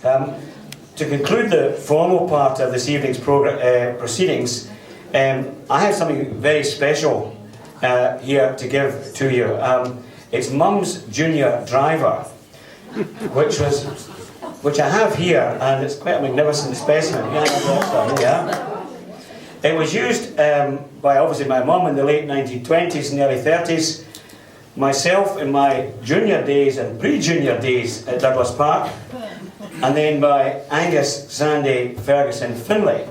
To conclude the formal part of this evening's proceedings, I have something very special here to give to you. It's Mum's Junior Driver, which I have here, and it's quite a magnificent specimen. Yeah. It was used by obviously my mum in the late 1920s and early 30s, myself in my junior days and pre-junior days at Douglas Park, and then by Angus Sandy Ferguson Finlay.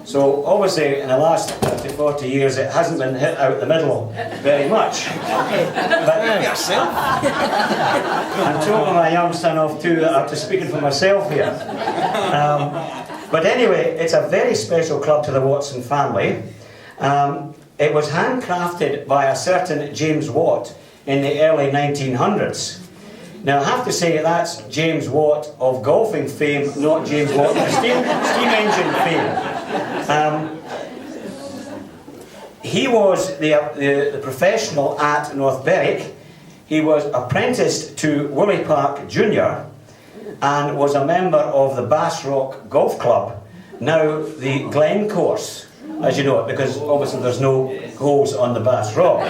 So obviously in the last 30, 40 years it hasn't been hit out the middle very much. But I'm talking my young son off too, after speaking for myself here. But anyway, it's a very special club to the Watson family. It was handcrafted by a certain James Watt in the early 1900s. Now I have to say that's James Watt of golfing fame, not James Watt of steam engine fame. He was the professional at North Berwick. He was apprenticed to Willie Park Jr. and was a member of the Bass Rock Golf Club, now the Glen Course, as you know it, because obviously there's no holes on the Bass Rock.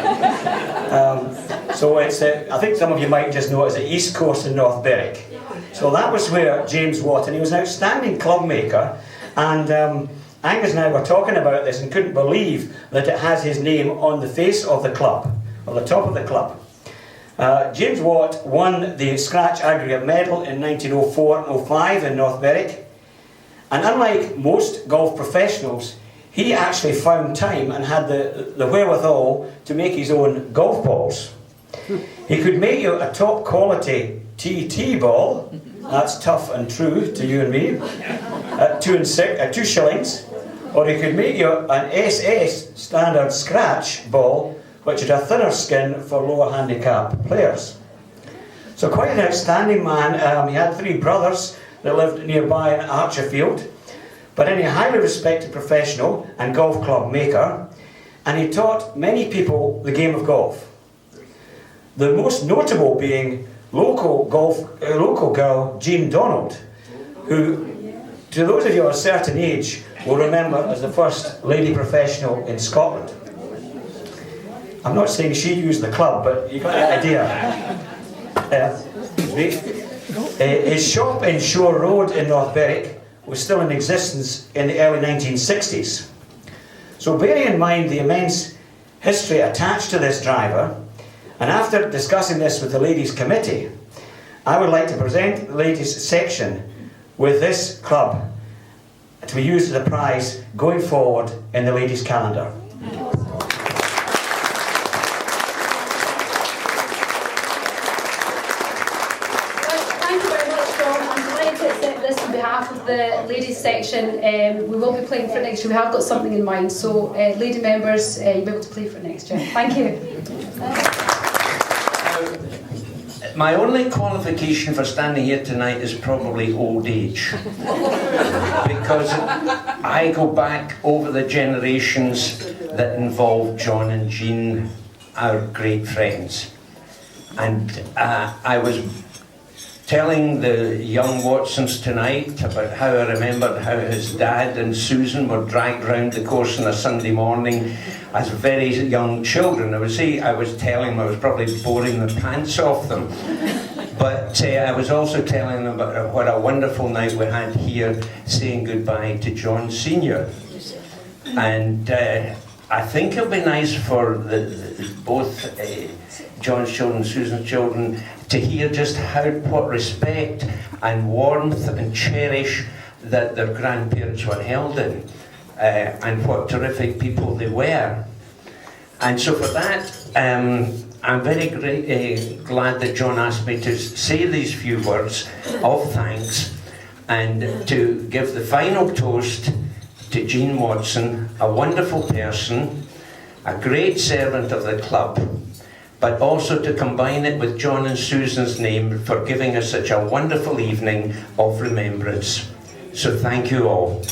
So it's, I think some of you might just know it as the East Course in North Berwick. So that was where James Watt, and he was an outstanding club maker, and Angus and I were talking about this and couldn't believe that it has his name on the face of the club, on the top of the club. James Watt won the Scratch Aggregate Medal in 1904 and 05 in North Berwick, and unlike most golf professionals, he actually found time and had the wherewithal to make his own golf balls. He could make you a top quality TT ball, that's tough and true to you and me, at 2 shillings, or he could make you an SS standard scratch ball, which had a thinner skin for lower handicap players. So quite an outstanding man. He had 3 brothers that lived nearby in Archerfield, but any highly respected professional and golf club maker, and he taught many people the game of golf. The most notable being local girl Jean Donald, who, to those of you of a certain age, will remember as the first lady professional in Scotland. I'm not saying she used the club, but you got the idea. His shop in Shore Road in North Berwick was still in existence in the early 1960s. So bearing in mind the immense history attached to this driver, and after discussing this with the Ladies' Committee, I would like to present the Ladies' section with this club to be used as a prize going forward in the Ladies' Calendar. The ladies section, we will be playing for it next year. We have got something in mind, so lady members, you'll be able to play for it next year. Thank you. My only qualification for standing here tonight is probably old age, because I go back over the generations that involve John and Jean, our great friends, and I was telling the young Watsons tonight about how I remembered how his dad and Susan were dragged round the course on a Sunday morning as very young children. I would say I was telling them I was probably boring the pants off them. But I was also telling them about what a wonderful night we had here saying goodbye to John Senior. And I think it'll be nice for both John's children and Susan's children to hear just what respect and warmth and cherish that their grandparents were held in, and what terrific people they were. And so for that, I'm very glad that John asked me to say these few words of thanks and to give the final toast to Jean Watson, a wonderful person, a great servant of the club, but also to combine it with John and Susan's name for giving us such a wonderful evening of remembrance. So thank you all.